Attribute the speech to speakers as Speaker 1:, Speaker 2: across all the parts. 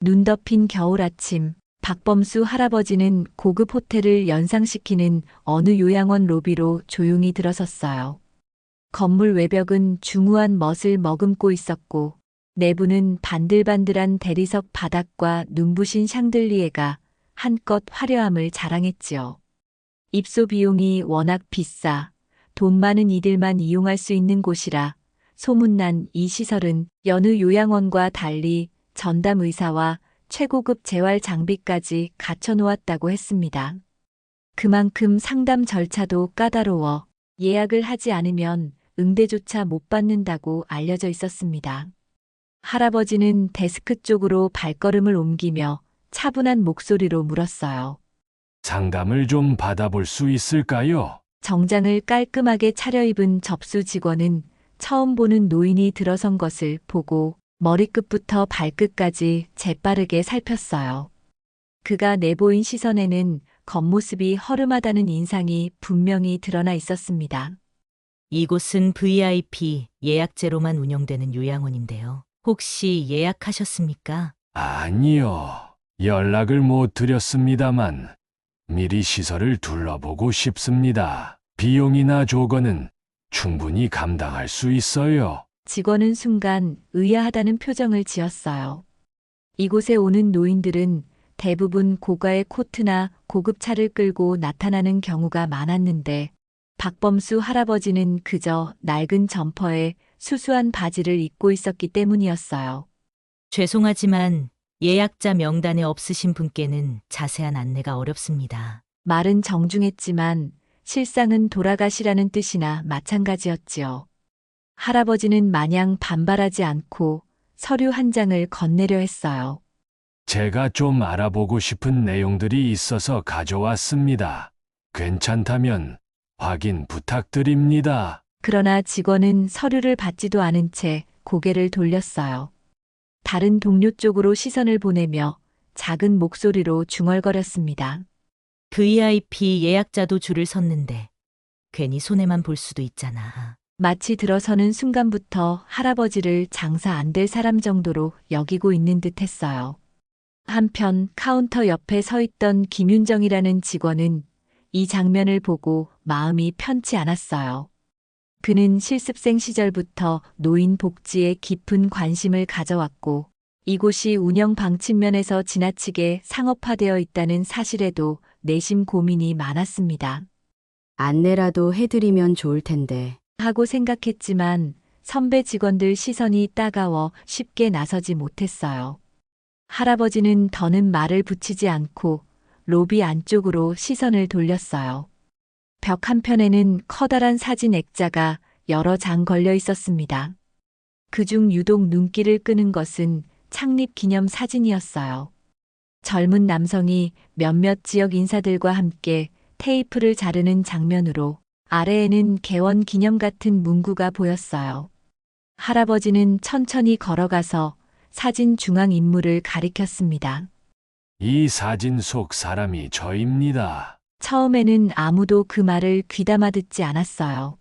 Speaker 1: 눈 덮인 겨울 아침, 박범수 할아버지는 고급 호텔을 연상시키는 어느 요양원 로비로 조용히 들어섰어요. 건물 외벽은 중후한 멋을 머금고 있었고, 내부는 반들반들한 대리석 바닥과 눈부신 샹들리에가 한껏 화려함을 자랑했지요. 입소 비용이 워낙 비싸 돈 많은 이들만 이용할 수 있는 곳이라 소문난 이 시설은 여느 요양원과 달리 전담 의사와 최고급 재활 장비까지 갖춰놓았다고 했습니다. 그만큼 상담 절차도 까다로워 예약을 하지 않으면 응대조차 못 받는다고 알려져 있었습니다. 할아버지는 데스크 쪽으로 발걸음을 옮기며 차분한 목소리로 물었어요.
Speaker 2: 상담을 좀 받아볼 수 있을까요?
Speaker 1: 정장을 깔끔하게 차려입은 접수 직원은 처음 보는 노인이 들어선 것을 보고 머리끝부터 발끝까지 재빠르게 살폈어요. 그가 내보인 시선에는 겉모습이 허름하다는 인상이 분명히 드러나 있었습니다.
Speaker 3: 이곳은 VIP 예약제로만 운영되는 요양원인데요. 혹시 예약하셨습니까?
Speaker 2: 아니요. 연락을 못 드렸습니다만 미리 시설을 둘러보고 싶습니다. 비용이나 조건은 충분히 감당할 수 있어요.
Speaker 1: 직원은 순간 의아하다는 표정을 지었어요. 이곳에 오는 노인들은 대부분 고가의 코트나 고급차를 끌고 나타나는 경우가 많았는데 박범수 할아버지는 그저 낡은 점퍼에 수수한 바지를 입고 있었기 때문이었어요.
Speaker 3: 죄송하지만 예약자 명단에 없으신 분께는 자세한 안내가 어렵습니다.
Speaker 1: 말은 정중했지만 실상은 돌아가시라는 뜻이나 마찬가지였지요. 할아버지는 마냥 반발하지 않고 서류 한 장을 건네려 했어요.
Speaker 2: 제가 좀 알아보고 싶은 내용들이 있어서 가져왔습니다. 괜찮다면 확인 부탁드립니다.
Speaker 1: 그러나 직원은 서류를 받지도 않은 채 고개를 돌렸어요. 다른 동료 쪽으로 시선을 보내며 작은 목소리로 중얼거렸습니다.
Speaker 3: VIP 예약자도 줄을 섰는데 괜히 손해만 볼 수도 있잖아.
Speaker 1: 마치 들어서는 순간부터 할아버지를 장사 안 될 사람 정도로 여기고 있는 듯 했어요. 한편 카운터 옆에 서 있던 김윤정이라는 직원은 이 장면을 보고 마음이 편치 않았어요. 그는 실습생 시절부터 노인 복지에 깊은 관심을 가져왔고 이곳이 운영 방침면에서 지나치게 상업화되어 있다는 사실에도 내심 고민이 많았습니다.
Speaker 4: 안내라도 해드리면 좋을 텐데.
Speaker 1: 하고 생각했지만 선배 직원들 시선이 따가워 쉽게 나서지 못했어요. 할아버지는 더는 말을 붙이지 않고 로비 안쪽으로 시선을 돌렸어요. 벽 한편에는 커다란 사진 액자가 여러 장 걸려 있었습니다. 그중 유독 눈길을 끄는 것은 창립 기념 사진이었어요. 젊은 남성이 몇몇 지역 인사들과 함께 테이프를 자르는 장면으로 아래에는 개원 기념 같은 문구가 보였어요. 할아버지는 천천히 걸어가서 사진 중앙 인물을 가리켰습니다.
Speaker 2: 이 사진 속 사람이 저입니다.
Speaker 1: 처음에는 아무도 그 말을 귀담아 듣지 않았어요.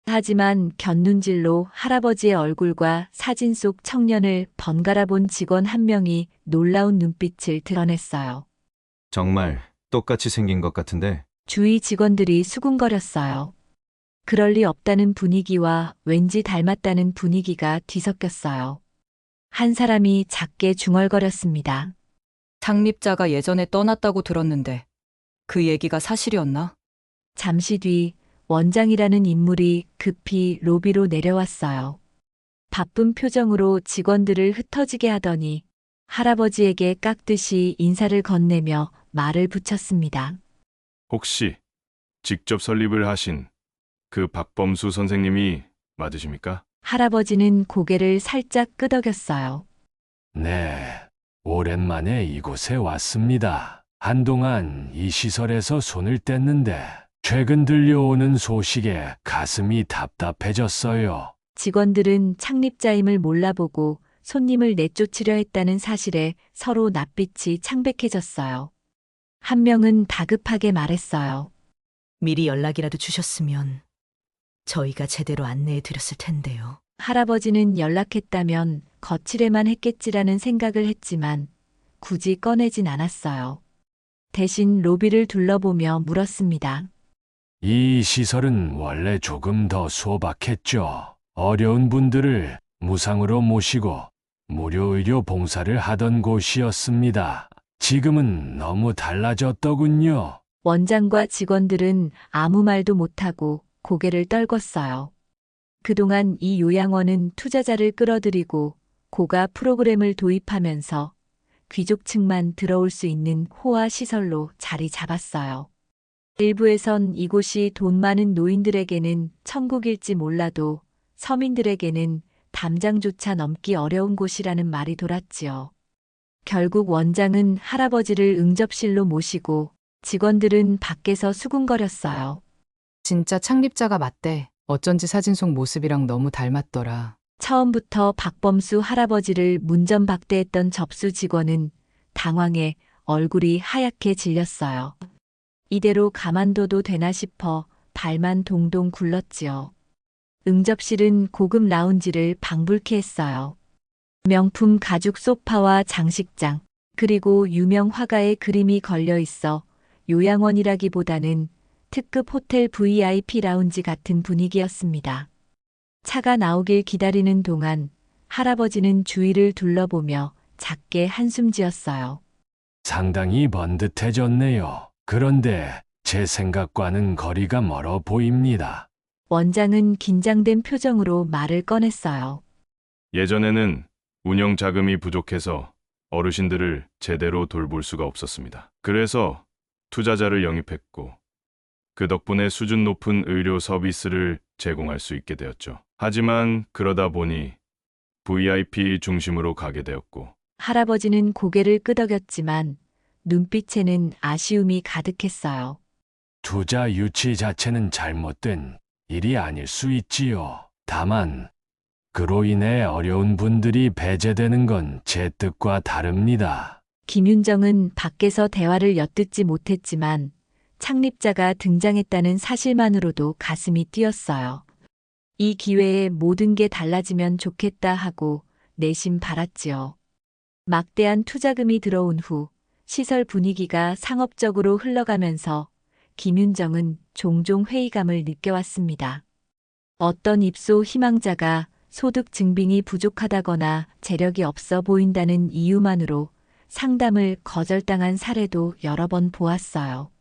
Speaker 1: 하지만 곁눈질로 할아버지의 얼굴과 사진 속 청년을 번갈아 본 직원 한 명이 놀라운 눈빛을 드러냈어요.
Speaker 5: 정말 똑같이 생긴 것 같은데
Speaker 1: 주위 직원들이 수군거렸어요. 그럴 리 없다는 분위기와 왠지 닮았다는 분위기가 뒤섞였어요. 한 사람이 작게 중얼거렸습니다.
Speaker 6: 창립자가 예전에 떠났다고 들었는데 그 얘기가 사실이었나?
Speaker 1: 잠시 뒤 원장이라는 인물이 급히 로비로 내려왔어요. 바쁜 표정으로 직원들을 흩어지게 하더니 할아버지에게 깍듯이 인사를 건네며 말을 붙였습니다.
Speaker 7: 혹시 직접 설립을 하신 그 박범수 선생님이 맞으십니까?
Speaker 1: 할아버지는 고개를 살짝 끄덕였어요.
Speaker 2: 네, 오랜만에 이곳에 왔습니다. 한동안 이 시설에서 손을 뗐는데 최근 들려오는 소식에 가슴이 답답해졌어요.
Speaker 1: 직원들은 창립자임을 몰라보고 손님을 내쫓으려 했다는 사실에 서로 낯빛이 창백해졌어요. 한 명은 다급하게 말했어요.
Speaker 3: 미리 연락이라도 주셨으면 저희가 제대로 안내해 드렸을 텐데요.
Speaker 1: 할아버지는 연락했다면 거칠에만 했겠지라는 생각을 했지만 굳이 꺼내진 않았어요. 대신 로비를 둘러보며 물었습니다.
Speaker 2: 이 시설은 원래 조금 더 소박했죠. 어려운 분들을 무상으로 모시고 무료 의료 봉사를 하던 곳이었습니다. 지금은 너무 달라졌더군요.
Speaker 1: 원장과 직원들은 아무 말도 못하고 고개를 떨궜어요. 그동안 이 요양원은 투자자를 끌어들이고 고가 프로그램을 도입하면서 귀족층만 들어올 수 있는 호화 시설로 자리 잡았어요. 일부에선 이곳이 돈 많은 노인들에게는 천국일지 몰라도 서민들에게는 담장조차 넘기 어려운 곳이라는 말이 돌았지요. 결국 원장은 할아버지를 응접실로 모시고 직원들은 밖에서 수군거렸어요.
Speaker 8: 진짜 창립자가 맞대. 어쩐지 사진 속 모습이랑 너무 닮았더라.
Speaker 1: 처음부터 박범수 할아버지를 문전박대했던 접수 직원은 당황해 얼굴이 하얗게 질렸어요. 이대로 가만둬도 되나 싶어 발만 동동 굴렀지요. 응접실은 고급 라운지를 방불케 했어요. 명품 가죽 소파와 장식장, 그리고 유명 화가의 그림이 걸려 있어 요양원이라기보다는 특급 호텔 VIP 라운지 같은 분위기였습니다. 차가 나오길 기다리는 동안 할아버지는 주위를 둘러보며 작게 한숨 지었어요.
Speaker 2: 상당히 번듯해졌네요. 그런데 제 생각과는 거리가 멀어 보입니다.
Speaker 1: 원장은 긴장된 표정으로 말을 꺼냈어요.
Speaker 7: 예전에는 운영 자금이 부족해서 어르신들을 제대로 돌볼 수가 없었습니다. 그래서 투자자를 영입했고 그 덕분에 수준 높은 의료 서비스를 제공할 수 있게 되었죠. 하지만 그러다 보니 VIP 중심으로 가게 되었고
Speaker 1: 할아버지는 고개를 끄덕였지만 눈빛에는 아쉬움이 가득했어요.
Speaker 2: 투자 유치 자체는 잘못된 일이 아닐 수 있지요. 다만 그로 인해 어려운 분들이 배제되는 건 제 뜻과 다릅니다.
Speaker 1: 김윤정은 밖에서 대화를 엿듣지 못했지만 창립자가 등장했다는 사실만으로도 가슴이 뛰었어요. 이 기회에 모든 게 달라지면 좋겠다 하고 내심 바랐지요. 막대한 투자금이 들어온 후 시설 분위기가 상업적으로 흘러가면서 김윤정은 종종 회의감을 느껴왔습니다. 어떤 입소 희망자가 소득 증빙이 부족하다거나 재력이 없어 보인다는 이유만으로 상담을 거절당한 사례도 여러 번 보았어요.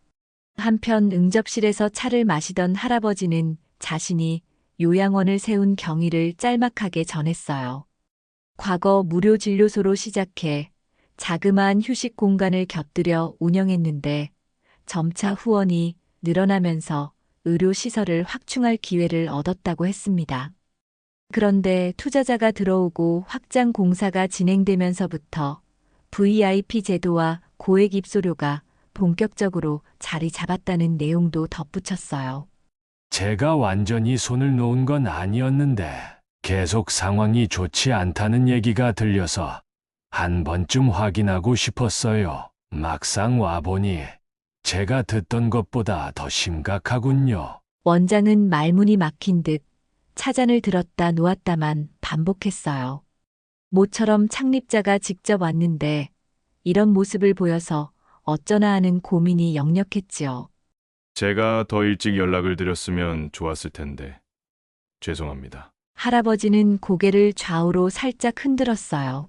Speaker 1: 한편 응접실에서 차를 마시던 할아버지는 자신이 요양원을 세운 경위를 짤막하게 전했어요. 과거 무료 진료소로 시작해 자그마한 휴식 공간을 곁들여 운영했는데 점차 후원이 늘어나면서 의료시설을 확충할 기회를 얻었다고 했습니다. 그런데 투자자가 들어오고 확장 공사가 진행되면서부터 VIP 제도와 고액 입소료가 본격적으로 자리 잡았다는 내용도 덧붙였어요.
Speaker 2: 제가 완전히 손을 놓은 건 아니었는데 계속 상황이 좋지 않다는 얘기가 들려서 한 번쯤 확인하고 싶었어요. 막상 와보니 제가 듣던 것보다 더 심각하군요.
Speaker 1: 원장은 말문이 막힌 듯 차잔을 들었다 놓았다만 반복했어요. 모처럼 창립자가 직접 왔는데 이런 모습을 보여서 어쩌나 하는 고민이 역력했지요.
Speaker 7: 제가 더 일찍 연락을 드렸으면 좋았을 텐데 죄송합니다.
Speaker 1: 할아버지는 고개를 좌우로 살짝 흔들었어요.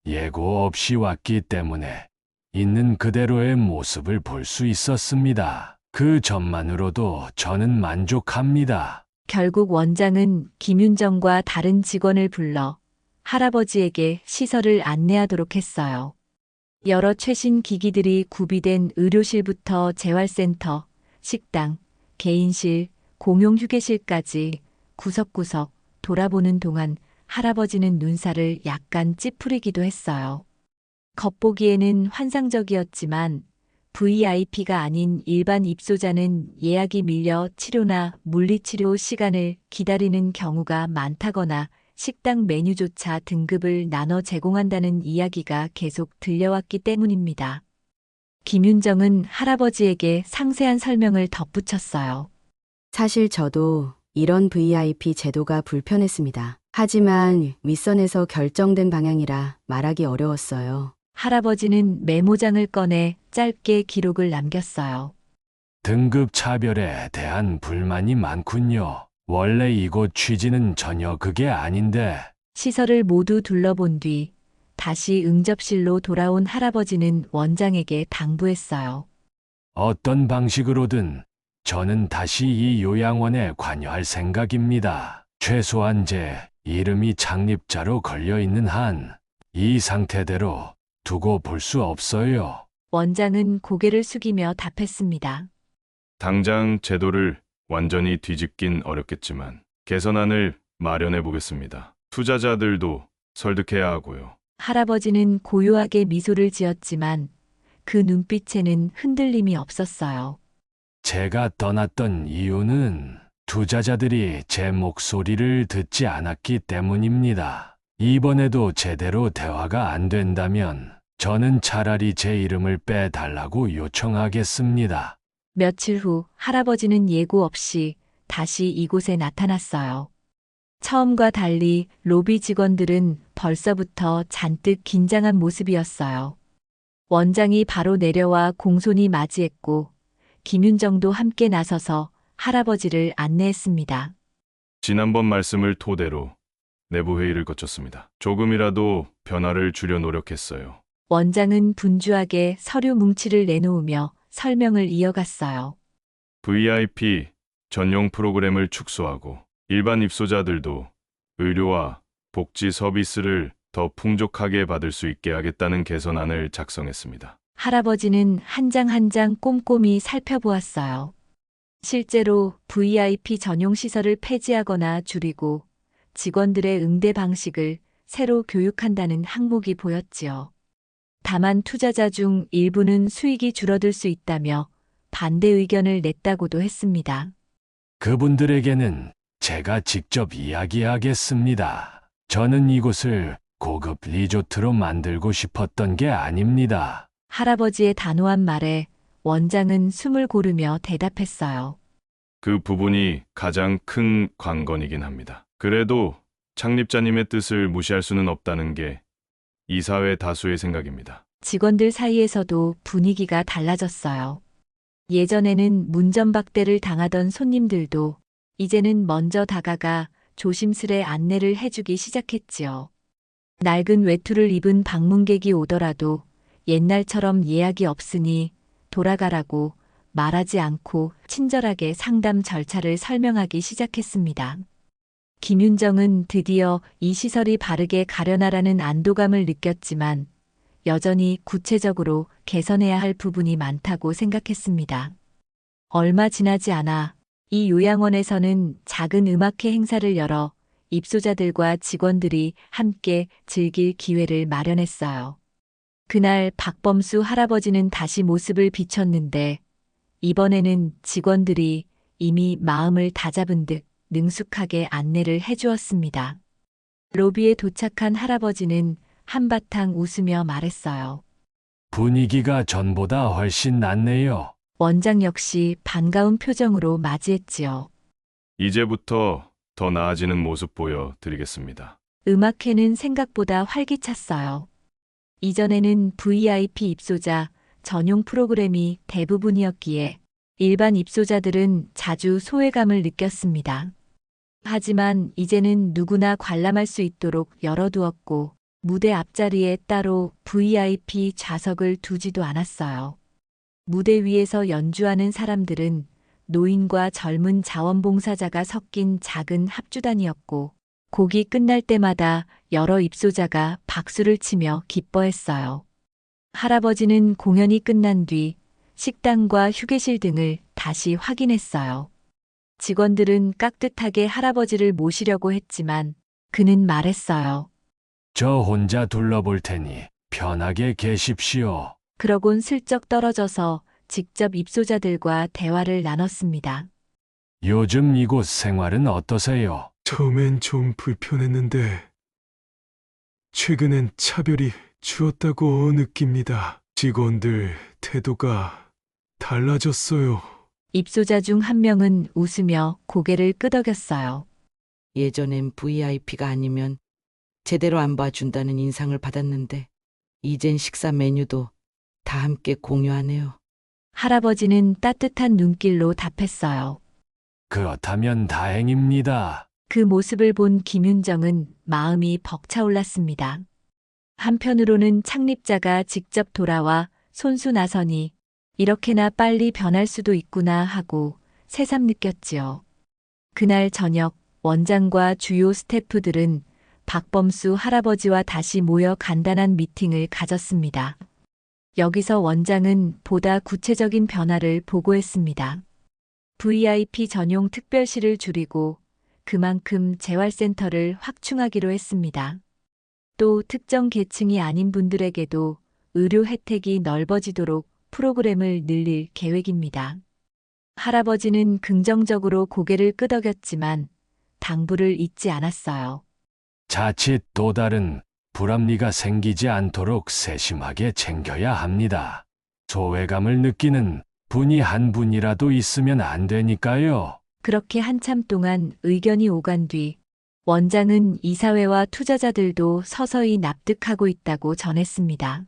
Speaker 2: 예고 없이 왔기 때문에 있는 그대로의 모습을 볼 수 있었습니다. 그 점만으로도 저는 만족합니다.
Speaker 1: 결국 원장은 김윤정과 다른 직원을 불러 할아버지에게 시설을 안내하도록 했어요. 여러 최신 기기들이 구비된 의료실부터 재활센터, 식당, 개인실, 공용 휴게실까지 구석구석 돌아보는 동안 할아버지는 눈살을 약간 찌푸리기도 했어요. 겉보기에는 환상적이었지만 VIP가 아닌 일반 입소자는 예약이 밀려 치료나 물리치료 시간을 기다리는 경우가 많다거나 식당 메뉴조차 등급을 나눠 제공한다는 이야기가 계속 들려왔기 때문입니다. 김윤정은 할아버지에게 상세한 설명을 덧붙였어요.
Speaker 4: 사실 저도 이런 VIP 제도가 불편했습니다. 하지만 윗선에서 결정된 방향이라 말하기 어려웠어요.
Speaker 1: 할아버지는 메모장을 꺼내 짧게 기록을 남겼어요.
Speaker 2: 등급 차별에 대한 불만이 많군요. 원래 이곳 취지는 전혀 그게 아닌데.
Speaker 1: 시설을 모두 둘러본 뒤 다시 응접실로 돌아온 할아버지는 원장에게 당부했어요.
Speaker 2: 어떤 방식으로든 저는 다시 이 요양원에 관여할 생각입니다. 최소한 제 이름이 창립자로 걸려 있는 한 이 상태대로 두고 볼 수 없어요.
Speaker 1: 원장은 고개를 숙이며 답했습니다.
Speaker 7: 당장 제도를 완전히 뒤집긴 어렵겠지만 개선안을 마련해 보겠습니다. 투자자들도 설득해야 하고요.
Speaker 1: 할아버지는 고요하게 미소를 지었지만 그 눈빛에는 흔들림이 없었어요.
Speaker 2: 제가 떠났던 이유는 투자자들이 제 목소리를 듣지 않았기 때문입니다. 이번에도 제대로 대화가 안 된다면 저는 차라리 제 이름을 빼달라고 요청하겠습니다.
Speaker 1: 며칠 후 할아버지는 예고 없이 다시 이곳에 나타났어요. 처음과 달리 로비 직원들은 벌써부터 잔뜩 긴장한 모습이었어요. 원장이 바로 내려와 공손히 맞이했고 김윤정도 함께 나서서 할아버지를 안내했습니다.
Speaker 7: 지난번 말씀을 토대로 내부 회의를 거쳤습니다. 조금이라도 변화를 주려 노력했어요.
Speaker 1: 원장은 분주하게 서류 뭉치를 내놓으며 설명을 이어갔어요.
Speaker 7: VIP 전용 프로그램을 축소하고 일반 입소자들도 의료와 복지 서비스를 더 풍족하게 받을 수 있게 하겠다는 개선안을 작성했습니다.
Speaker 1: 할아버지는 한 장 한 장 꼼꼼히 살펴보았어요. 실제로 VIP 전용 시설을 폐지하거나 줄이고 직원들의 응대 방식을 새로 교육한다는 항목이 보였지요. 다만 투자자 중 일부는 수익이 줄어들 수 있다며 반대 의견을 냈다고도 했습니다.
Speaker 2: 그분들에게는 제가 직접 이야기하겠습니다. 저는 이곳을 고급 리조트로 만들고 싶었던 게 아닙니다.
Speaker 1: 할아버지의 단호한 말에 원장은 숨을 고르며 대답했어요.
Speaker 7: 그 부분이 가장 큰 관건이긴 합니다. 그래도 창립자님의 뜻을 무시할 수는 없다는 게 이사회 다수의 생각입니다.
Speaker 1: 직원들 사이에서도 분위기가 달라졌어요. 예전에는 문전박대를 당하던 손님들도 이제는 먼저 다가가 조심스레 안내를 해주기 시작했지요. 낡은 외투를 입은 방문객이 오더라도 옛날처럼 예약이 없으니 돌아가라고 말하지 않고 친절하게 상담 절차를 설명하기 시작했습니다. 김윤정은 드디어 이 시설이 바르게 가려나라는 안도감을 느꼈지만 여전히 구체적으로 개선해야 할 부분이 많다고 생각했습니다. 얼마 지나지 않아 이 요양원에서는 작은 음악회 행사를 열어 입소자들과 직원들이 함께 즐길 기회를 마련했어요. 그날 박범수 할아버지는 다시 모습을 비췄는데 이번에는 직원들이 이미 마음을 다잡은 듯 능숙하게 안내를 해주었습니다. 로비에 도착한 할아버지는 한바탕 웃으며 말했어요.
Speaker 2: 분위기가 전보다 훨씬 낫네요.
Speaker 1: 원장 역시 반가운 표정으로 맞이했지요.
Speaker 7: 이제부터 더 나아지는 모습 보여드리겠습니다.
Speaker 1: 음악회는 생각보다 활기찼어요. 이전에는 VIP 입소자 전용 프로그램이 대부분이었기에 일반 입소자들은 자주 소외감을 느꼈습니다. 하지만 이제는 누구나 관람할 수 있도록 열어두었고 무대 앞자리에 따로 VIP 좌석을 두지도 않았어요. 무대 위에서 연주하는 사람들은 노인과 젊은 자원봉사자가 섞인 작은 합주단이었고 곡이 끝날 때마다 여러 입소자가 박수를 치며 기뻐했어요. 할아버지는 공연이 끝난 뒤 식당과 휴게실 등을 다시 확인했어요. 직원들은 깍듯하게 할아버지를 모시려고 했지만 그는 말했어요.
Speaker 2: 저 혼자 둘러볼 테니 편하게 계십시오.
Speaker 1: 그러곤 슬쩍 떨어져서 직접 입소자들과 대화를 나눴습니다.
Speaker 2: 요즘 이곳 생활은 어떠세요?
Speaker 9: 처음엔 좀 불편했는데 최근엔 차별이 줄었다고 느낍니다. 직원들 태도가 달라졌어요.
Speaker 1: 입소자 중 한 명은 웃으며 고개를 끄덕였어요.
Speaker 10: 예전엔 VIP가 아니면 제대로 안 봐준다는 인상을 받았는데 이젠 식사 메뉴도 다 함께 공유하네요.
Speaker 1: 할아버지는 따뜻한 눈길로 답했어요.
Speaker 2: 그렇다면 다행입니다.
Speaker 1: 그 모습을 본 김윤정은 마음이 벅차올랐습니다. 한편으로는 창립자가 직접 돌아와 손수 나서니 이렇게나 빨리 변할 수도 있구나 하고 새삼 느꼈지요. 그날 저녁 원장과 주요 스태프들은 박범수 할아버지와 다시 모여 간단한 미팅을 가졌습니다. 여기서 원장은 보다 구체적인 변화를 보고했습니다. VIP 전용 특별실을 줄이고 그만큼 재활센터를 확충하기로 했습니다. 또 특정 계층이 아닌 분들에게도 의료 혜택이 넓어지도록 프로그램을 늘릴 계획입니다. 할아버지는 긍정적으로 고개를 끄덕였지만 당부를 잊지 않았어요.
Speaker 2: 자칫 또 다른 불합리가 생기지 않도록 세심하게 챙겨야 합니다. 소외감을 느끼는 분이 한 분이라도 있으면 안 되니까요.
Speaker 1: 그렇게 한참 동안 의견이 오간 뒤 원장은 이사회와 투자자들도 서서히 납득하고 있다고 전했습니다.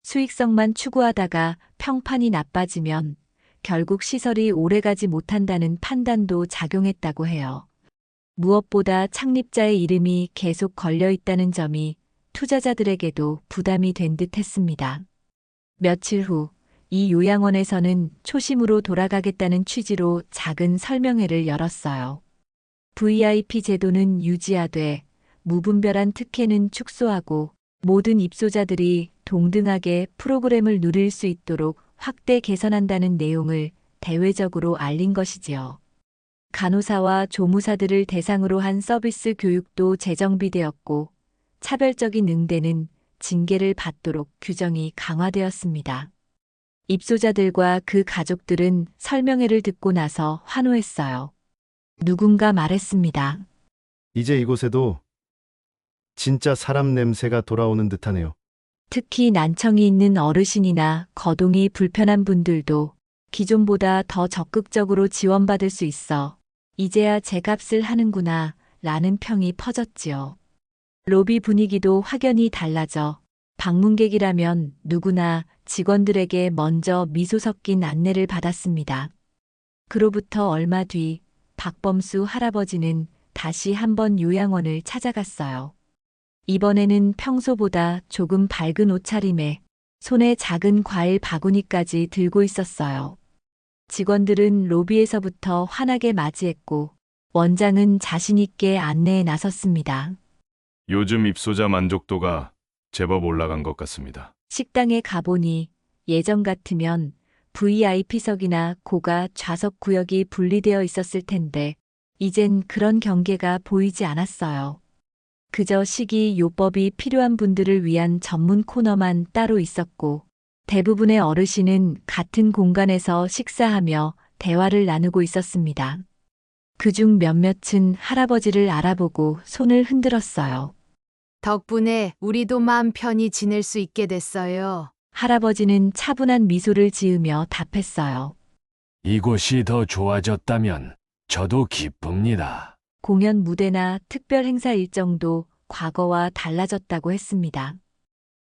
Speaker 1: 수익성만 추구하다가 평판이 나빠지면 결국 시설이 오래가지 못한다는 판단도 작용했다고 해요. 무엇보다 창립자의 이름이 계속 걸려 있다는 점이 투자자들에게도 부담이 된 듯 했습니다. 며칠 후 이 요양원에서는 초심으로 돌아가겠다는 취지로 작은 설명회를 열었어요. VIP 제도는 유지하되 무분별한 특혜는 축소하고 모든 입소자들이 동등하게 프로그램을 누릴 수 있도록 확대 개선한다는 내용을 대외적으로 알린 것이지요. 간호사와 조무사들을 대상으로 한 서비스 교육도 재정비되었고 차별적인 응대는 징계를 받도록 규정이 강화되었습니다. 입소자들과 그 가족들은 설명회를 듣고 나서 환호했어요. 누군가 말했습니다.
Speaker 11: 이제 이곳에도 진짜 사람 냄새가 돌아오는 듯하네요.
Speaker 1: 특히 난청이 있는 어르신이나 거동이 불편한 분들도 기존보다 더 적극적으로 지원받을 수 있어 이제야 제값을 하는구나 라는 평이 퍼졌지요. 로비 분위기도 확연히 달라져 방문객이라면 누구나 직원들에게 먼저 미소 섞인 안내를 받았습니다. 그로부터 얼마 뒤 박범수 할아버지는 다시 한번 요양원을 찾아갔어요. 이번에는 평소보다 조금 밝은 옷차림에 손에 작은 과일 바구니까지 들고 있었어요. 직원들은 로비에서부터 환하게 맞이했고 원장은 자신 있게 안내에 나섰습니다.
Speaker 7: 요즘 입소자 만족도가 제법 올라간 것 같습니다.
Speaker 1: 식당에 가보니 예전 같으면 VIP석이나 고가 좌석 구역이 분리되어 있었을 텐데 이젠 그런 경계가 보이지 않았어요. 그저 식이요법이 필요한 분들을 위한 전문 코너만 따로 있었고 대부분의 어르신은 같은 공간에서 식사하며 대화를 나누고 있었습니다. 그중 몇몇은 할아버지를 알아보고 손을 흔들었어요.
Speaker 12: 덕분에 우리도 마음 편히 지낼 수 있게 됐어요.
Speaker 1: 할아버지는 차분한 미소를 지으며 답했어요.
Speaker 2: 이곳이 더 좋아졌다면 저도 기쁩니다.
Speaker 1: 공연 무대나 특별 행사 일정도 과거와 달라졌다고 했습니다.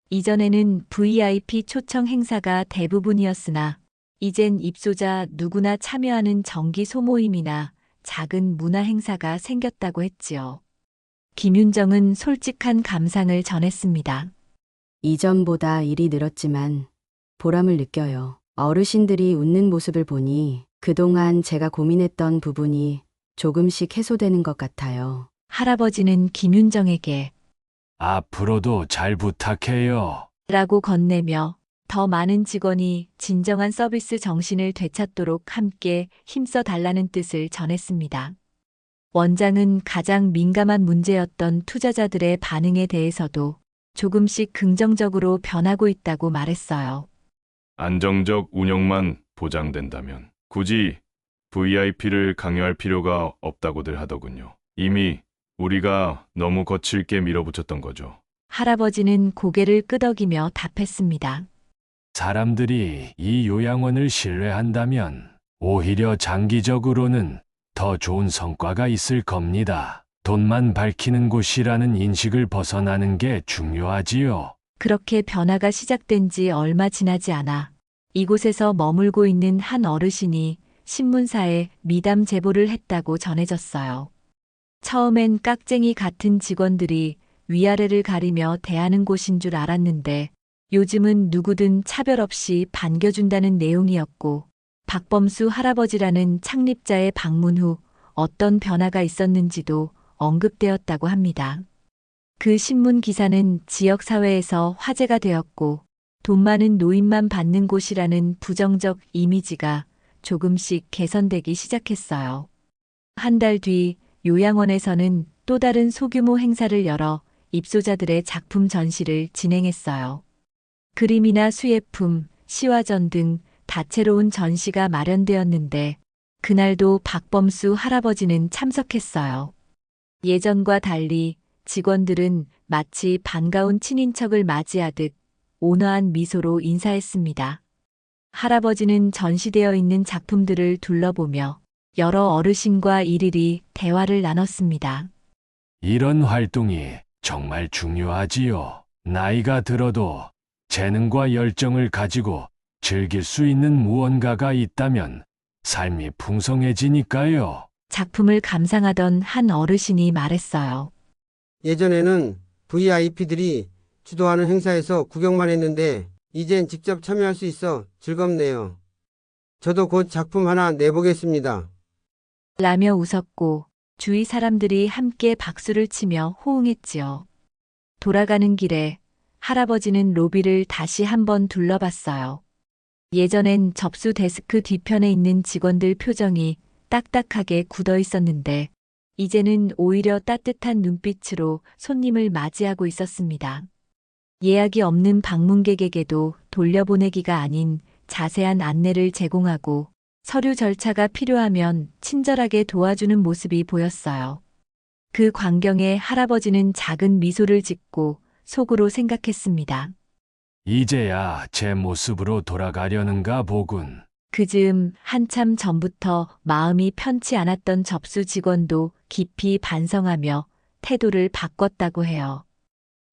Speaker 1: 이전에는 VIP 초청 행사가 대부분이었으나 이젠 입소자 누구나 참여하는 정기 소모임이나 작은 문화 행사가 생겼다고 했지요. 김윤정은 솔직한 감상을 전했습니다.
Speaker 4: 이전보다 일이 늘었지만 보람을 느껴요. 어르신들이 웃는 모습을 보니 그동안 제가 고민했던 부분이 조금씩 해소되는 것 같아요.
Speaker 1: 할아버지는 김윤정에게
Speaker 2: 앞으로도 잘 부탁해요.
Speaker 1: 라고 건네며 더 많은 직원이 진정한 서비스 정신을 되찾도록 함께 힘써 달라는 뜻을 전했습니다. 원장은 가장 민감한 문제였던 투자자들의 반응에 대해서도 조금씩 긍정적으로 변하고 있다고 말했어요.
Speaker 7: 안정적 운영만 보장된다면 굳이 VIP를 강요할 필요가 없다고들 하더군요. 이미 우리가 너무 거칠게 밀어붙였던 거죠.
Speaker 1: 할아버지는 고개를 끄덕이며 답했습니다.
Speaker 2: 사람들이 이 요양원을 신뢰한다면 오히려 장기적으로는 더 좋은 성과가 있을 겁니다. 돈만 밝히는 곳이라는 인식을 벗어나는 게 중요하지요.
Speaker 1: 그렇게 변화가 시작된 지 얼마 지나지 않아 이곳에서 머물고 있는 한 어르신이 신문사에 미담 제보를 했다고 전해졌어요. 처음엔 깍쟁이 같은 직원들이 위아래를 가리며 대하는 곳인 줄 알았는데 요즘은 누구든 차별 없이 반겨준다는 내용이었고 박범수 할아버지라는 창립자의 방문 후 어떤 변화가 있었는지도 언급되었다고 합니다. 그 신문 기사는 지역 사회에서 화제가 되었고 돈 많은 노인만 받는 곳이라는 부정적 이미지가 조금씩 개선되기 시작했어요. 한 달 뒤 요양원에서는 또 다른 소규모 행사를 열어 입소자들의 작품 전시를 진행했어요. 그림이나 수예품, 시화전 등 다채로운 전시가 마련되었는데 그날도 박범수 할아버지는 참석했어요. 예전과 달리 직원들은 마치 반가운 친인척을 맞이하듯 온화한 미소로 인사했습니다. 할아버지는 전시되어 있는 작품들을 둘러보며 여러 어르신과 일일이 대화를 나눴습니다.
Speaker 2: 이런 활동이 정말 중요하지요. 나이가 들어도 재능과 열정을 가지고 즐길 수 있는 무언가가 있다면 삶이 풍성해지니까요.
Speaker 1: 작품을 감상하던 한 어르신이 말했어요.
Speaker 13: 예전에는 VIP들이 주도하는 행사에서 구경만 했는데 이젠 직접 참여할 수 있어 즐겁네요. 저도 곧 작품 하나 내보겠습니다.
Speaker 1: 라며 웃었고 주위 사람들이 함께 박수를 치며 호응했지요. 돌아가는 길에 할아버지는 로비를 다시 한번 둘러봤어요. 예전엔 접수 데스크 뒤편에 있는 직원들 표정이 딱딱하게 굳어 있었는데 이제는 오히려 따뜻한 눈빛으로 손님을 맞이하고 있었습니다. 예약이 없는 방문객에게도 돌려보내기가 아닌 자세한 안내를 제공하고 서류 절차가 필요하면 친절하게 도와주는 모습이 보였어요. 그 광경에 할아버지는 작은 미소를 짓고 속으로 생각했습니다.
Speaker 2: 이제야 제 모습으로 돌아가려는가 보군.
Speaker 1: 그 즈음 한참 전부터 마음이 편치 않았던 접수 직원도 깊이 반성하며 태도를 바꿨다고 해요.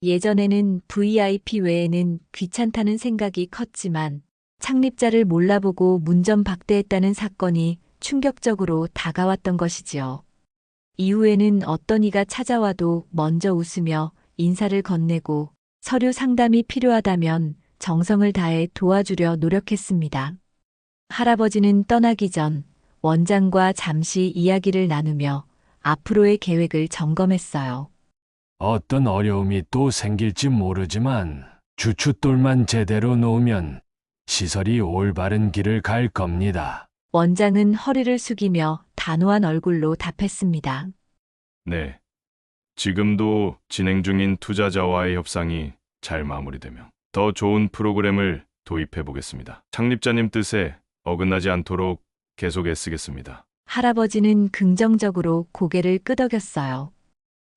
Speaker 1: 예전에는 VIP 외에는 귀찮다는 생각이 컸지만 창립자를 몰라보고 문전박대했다는 사건이 충격적으로 다가왔던 것이지요. 이후에는 어떤 이가 찾아와도 먼저 웃으며 인사를 건네고 서류 상담이 필요하다면 정성을 다해 도와주려 노력했습니다. 할아버지는 떠나기 전 원장과 잠시 이야기를 나누며 앞으로의 계획을 점검했어요.
Speaker 2: 어떤 어려움이 또 생길지 모르지만 주춧돌만 제대로 놓으면 시설이 올바른 길을 갈 겁니다.
Speaker 1: 원장은 허리를 숙이며 단호한 얼굴로 답했습니다.
Speaker 7: 네. 지금도 진행 중인 투자자와의 협상이 잘 마무리되며 더 좋은 프로그램을 도입해 보겠습니다. 창립자님 뜻에 어긋나지 않도록 계속 애쓰겠습니다.
Speaker 1: 할아버지는 긍정적으로 고개를 끄덕였어요.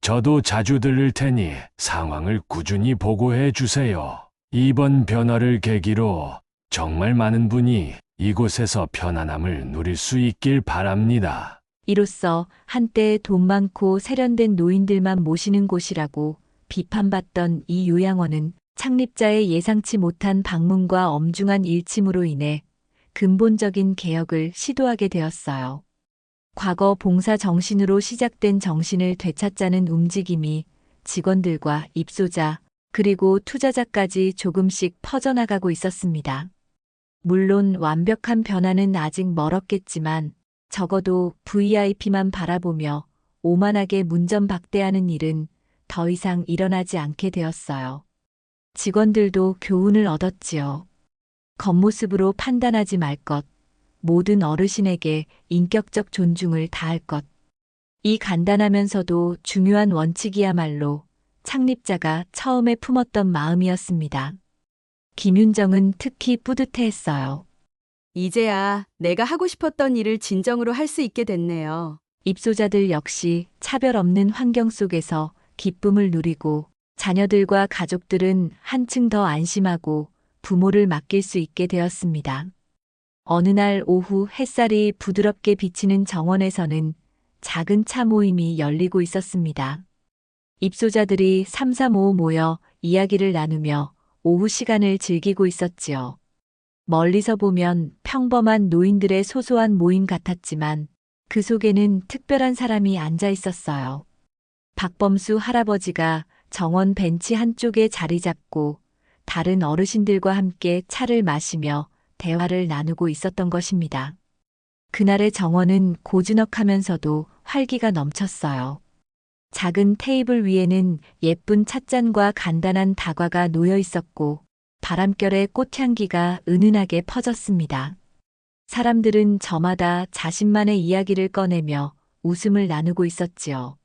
Speaker 2: 저도 자주 들를 테니 상황을 꾸준히 보고해 주세요. 이번 변화를 계기로 정말 많은 분이 이곳에서 편안함을 누릴 수 있길 바랍니다.
Speaker 1: 이로써 한때 돈 많고 세련된 노인들만 모시는 곳이라고 비판받던 이 요양원은 창립자의 예상치 못한 방문과 엄중한 일침으로 인해 근본적인 개혁을 시도하게 되었어요. 과거 봉사 정신으로 시작된 정신을 되찾자는 움직임이 직원들과 입소자, 그리고 투자자까지 조금씩 퍼져나가고 있었습니다. 물론 완벽한 변화는 아직 멀었겠지만 적어도 VIP만 바라보며 오만하게 문전박대하는 일은 더 이상 일어나지 않게 되었어요. 직원들도 교훈을 얻었지요. 겉모습으로 판단하지 말 것, 모든 어르신에게 인격적 존중을 다할 것. 이 간단하면서도 중요한 원칙이야말로 창립자가 처음에 품었던 마음이었습니다. 김윤정은 특히 뿌듯해했어요.
Speaker 4: 이제야 내가 하고 싶었던 일을 진정으로 할 수 있게 됐네요.
Speaker 1: 입소자들 역시 차별 없는 환경 속에서 기쁨을 누리고 자녀들과 가족들은 한층 더 안심하고 부모를 맡길 수 있게 되었습니다. 어느 날 오후 햇살이 부드럽게 비치는 정원에서는 작은 차 모임이 열리고 있었습니다. 입소자들이 삼삼오오 모여 이야기를 나누며 오후 시간을 즐기고 있었지요. 멀리서 보면 평범한 노인들의 소소한 모임 같았지만 그 속에는 특별한 사람이 앉아 있었어요. 박범수 할아버지가 정원 벤치 한쪽에 자리 잡고 다른 어르신들과 함께 차를 마시며 대화를 나누고 있었던 것입니다. 그날의 정원은 고즈넉하면서도 활기가 넘쳤어요. 작은 테이블 위에는 예쁜 찻잔과 간단한 다과가 놓여 있었고 바람결에 꽃향기가 은은하게 퍼졌습니다. 사람들은 저마다 자신만의 이야기를 꺼내며 웃음을 나누고 있었지요.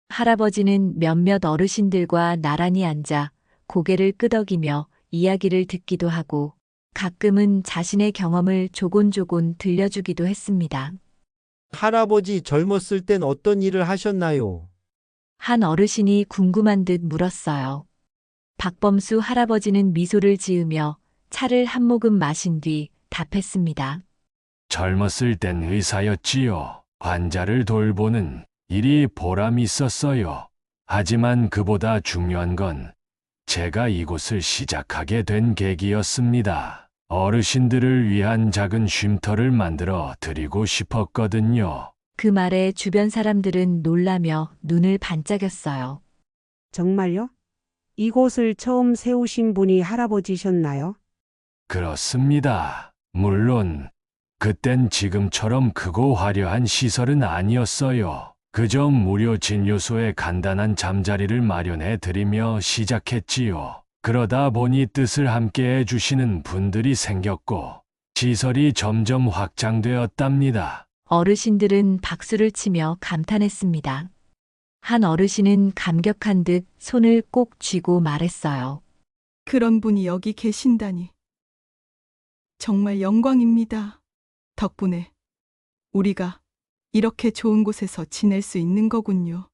Speaker 1: 할아버지는 몇몇 어르신들과 나란히 앉아 고개를 끄덕이며 이야기를 듣기도 하고 가끔은 자신의 경험을 조곤조곤 들려주기도 했습니다.
Speaker 14: 할아버지 젊었을 땐 어떤 일을 하셨나요?
Speaker 1: 한 어르신이 궁금한 듯 물었어요. 박범수 할아버지는 미소를 지으며 차를 한 모금 마신 뒤 답했습니다.
Speaker 2: 젊었을 땐 의사였지요. 환자를 돌보는 일이 보람 있었어요. 하지만 그보다 중요한 건 제가 이곳을 시작하게 된 계기였습니다. 어르신들을 위한 작은 쉼터를 만들어 드리고 싶었거든요.
Speaker 1: 그 말에 주변 사람들은 놀라며 눈을 반짝였어요.
Speaker 15: 정말요? 이곳을 처음 세우신 분이 할아버지셨나요?
Speaker 2: 그렇습니다. 물론 그땐 지금처럼 크고 화려한 시설은 아니었어요. 그저 무료 진료소에 간단한 잠자리를 마련해 드리며 시작했지요. 그러다 보니 뜻을 함께 해주시는 분들이 생겼고 시설이 점점 확장되었답니다.
Speaker 1: 어르신들은 박수를 치며 감탄했습니다. 한 어르신은 감격한 듯 손을 꼭 쥐고 말했어요.
Speaker 16: 그런 분이 여기 계신다니. 정말 영광입니다. 덕분에 우리가 이렇게 좋은 곳에서 지낼 수 있는 거군요.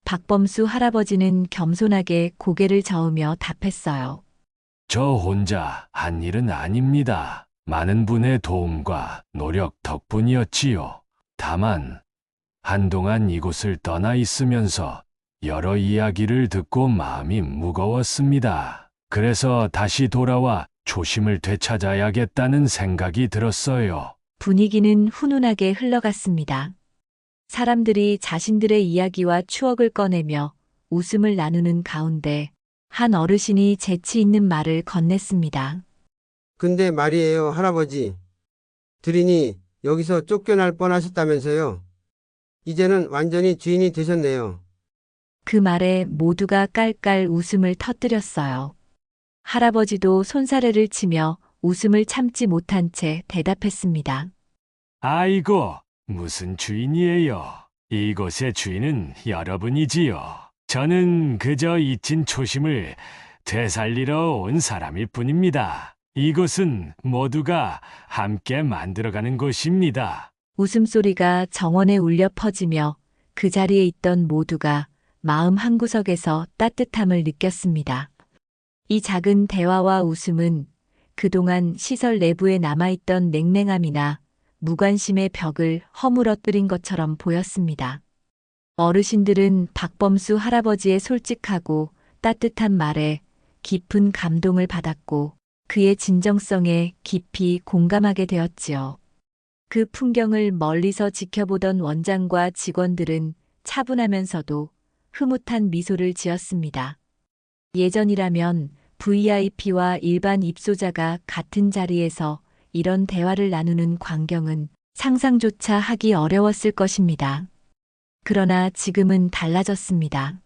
Speaker 1: 박범수 할아버지는 겸손하게 고개를 저으며 답했어요.
Speaker 2: 저 혼자 한 일은 아닙니다. 많은 분의 도움과 노력 덕분이었지요. 다만 한동안 이곳을 떠나 있으면서 여러 이야기를 듣고 마음이 무거웠습니다. 그래서 다시 돌아와 초심을 되찾아야겠다는 생각이 들었어요.
Speaker 1: 분위기는 훈훈하게 흘러갔습니다. 사람들이 자신들의 이야기와 추억을 꺼내며 웃음을 나누는 가운데 한 어르신이 재치 있는 말을 건넸습니다.
Speaker 13: 근데 말이에요, 할아버지. 들이니 여기서 쫓겨날 뻔하셨다면서요. 이제는 완전히 주인이 되셨네요.
Speaker 1: 그 말에 모두가 깔깔 웃음을 터뜨렸어요. 할아버지도 손사래를 치며 웃음을 참지 못한 채 대답했습니다.
Speaker 2: 아이고, 무슨 주인이에요. 이곳의 주인은 여러분이지요. 저는 그저 잊힌 초심을 되살리러 온 사람일 뿐입니다. 이곳은 모두가 함께 만들어가는 곳입니다.
Speaker 1: 웃음소리가 정원에 울려 퍼지며 그 자리에 있던 모두가 마음 한구석에서 따뜻함을 느꼈습니다. 이 작은 대화와 웃음은 그동안 시설 내부에 남아있던 냉랭함이나 무관심의 벽을 허물어뜨린 것처럼 보였습니다. 어르신들은 박범수 할아버지의 솔직하고 따뜻한 말에 깊은 감동을 받았고 그의 진정성에 깊이 공감하게 되었지요. 그 풍경을 멀리서 지켜보던 원장과 직원들은 차분하면서도 흐뭇한 미소를 지었습니다. 예전이라면 VIP와 일반 입소자가 같은 자리에서 이런 대화를 나누는 광경은 상상조차 하기 어려웠을 것입니다. 그러나 지금은 달라졌습니다.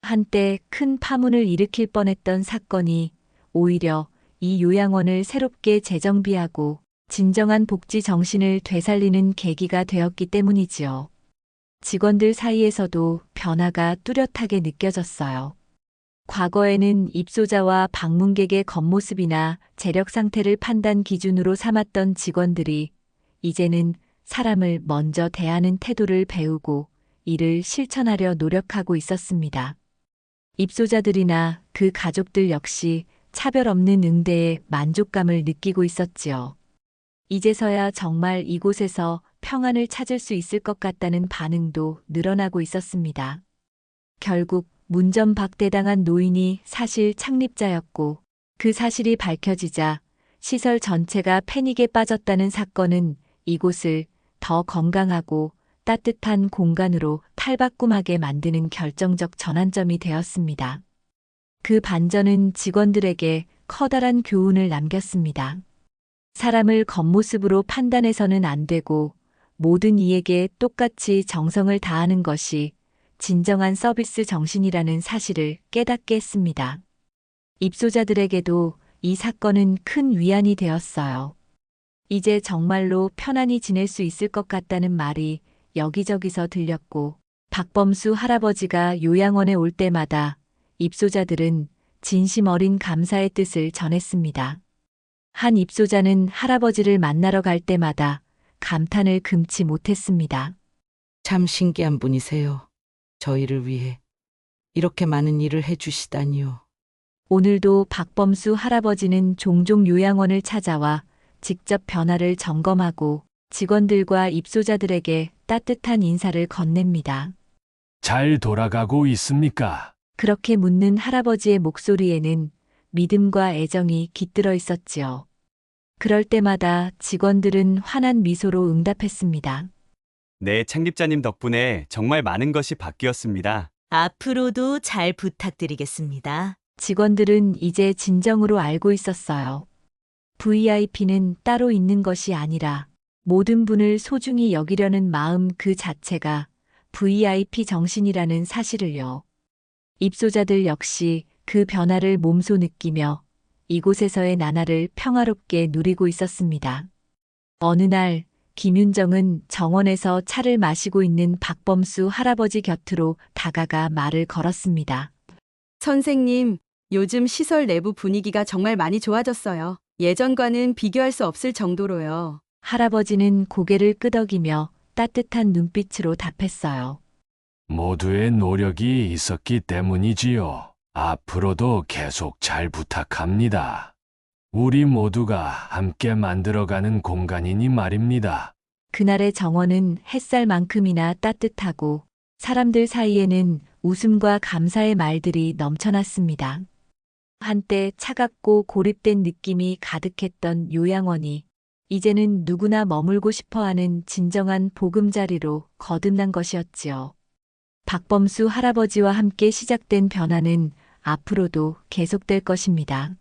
Speaker 1: 한때 큰 파문을 일으킬 뻔했던 사건이 오히려 이 요양원을 새롭게 재정비하고 진정한 복지 정신을 되살리는 계기가 되었기 때문이지요. 직원들 사이에서도 변화가 뚜렷하게 느껴졌어요. 과거에는 입소자와 방문객의 겉모습이나 재력 상태를 판단 기준으로 삼았던 직원들이 이제는 사람을 먼저 대하는 태도를 배우고 이를 실천하려 노력하고 있었습니다. 입소자들이나 그 가족들 역시 차별 없는 응대에 만족감을 느끼고 있었지요. 이제서야 정말 이곳에서 평안을 찾을 수 있을 것 같다는 반응도 늘어나고 있었습니다. 결국 문전박대당한 노인이 사실 창립자였고 그 사실이 밝혀지자 시설 전체가 패닉에 빠졌다는 사건은 이곳을 더 건강하고 따뜻한 공간으로 탈바꿈하게 만드는 결정적 전환점이 되었습니다. 그 반전은 직원들에게 커다란 교훈을 남겼습니다. 사람을 겉모습으로 판단해서는 안 되고 모든 이에게 똑같이 정성을 다하는 것이 진정한 서비스 정신이라는 사실을 깨닫게 했습니다. 입소자들에게도 이 사건은 큰 위안이 되었어요. 이제 정말로 편안히 지낼 수 있을 것 같다는 말이 여기저기서 들렸고 박범수 할아버지가 요양원에 올 때마다 입소자들은 진심 어린 감사의 뜻을 전했습니다. 한 입소자는 할아버지를 만나러 갈 때마다 감탄을 금치 못했습니다.
Speaker 10: 참 신기한 분이세요. 저희를 위해 이렇게 많은 일을 해주시다니요.
Speaker 1: 오늘도 박범수 할아버지는 종종 요양원을 찾아와 직접 변화를 점검하고 직원들과 입소자들에게 따뜻한 인사를 건넵니다.
Speaker 2: 잘 돌아가고 있습니까?
Speaker 1: 그렇게 묻는 할아버지의 목소리에는 믿음과 애정이 깃들어 있었지요. 그럴 때마다 직원들은 환한 미소로 응답했습니다.
Speaker 17: 네, 창립자님 덕분에 정말 많은 것이 바뀌었습니다.
Speaker 3: 앞으로도 잘 부탁드리겠습니다.
Speaker 1: 직원들은 이제 진정으로 알고 있었어요. VIP는 따로 있는 것이 아니라 모든 분을 소중히 여기려는 마음 그 자체가 VIP 정신이라는 사실을요. 입소자들 역시 그 변화를 몸소 느끼며 이곳에서의 나날을 평화롭게 누리고 있었습니다. 어느 날 김윤정은 정원에서 차를 마시고 있는 박범수 할아버지 곁으로 다가가 말을 걸었습니다.
Speaker 18: 선생님, 요즘 시설 내부 분위기가 정말 많이 좋아졌어요. 예전과는 비교할 수 없을 정도로요.
Speaker 1: 할아버지는 고개를 끄덕이며 따뜻한 눈빛으로 답했어요.
Speaker 2: 모두의 노력이 있었기 때문이지요. 앞으로도 계속 잘 부탁합니다. 우리 모두가 함께 만들어가는 공간이니 말입니다.
Speaker 1: 그날의 정원은 햇살만큼이나 따뜻하고 사람들 사이에는 웃음과 감사의 말들이 넘쳐났습니다. 한때 차갑고 고립된 느낌이 가득했던 요양원이 이제는 누구나 머물고 싶어하는 진정한 보금자리로 거듭난 것이었지요. 박범수 할아버지와 함께 시작된 변화는 앞으로도 계속될 것입니다.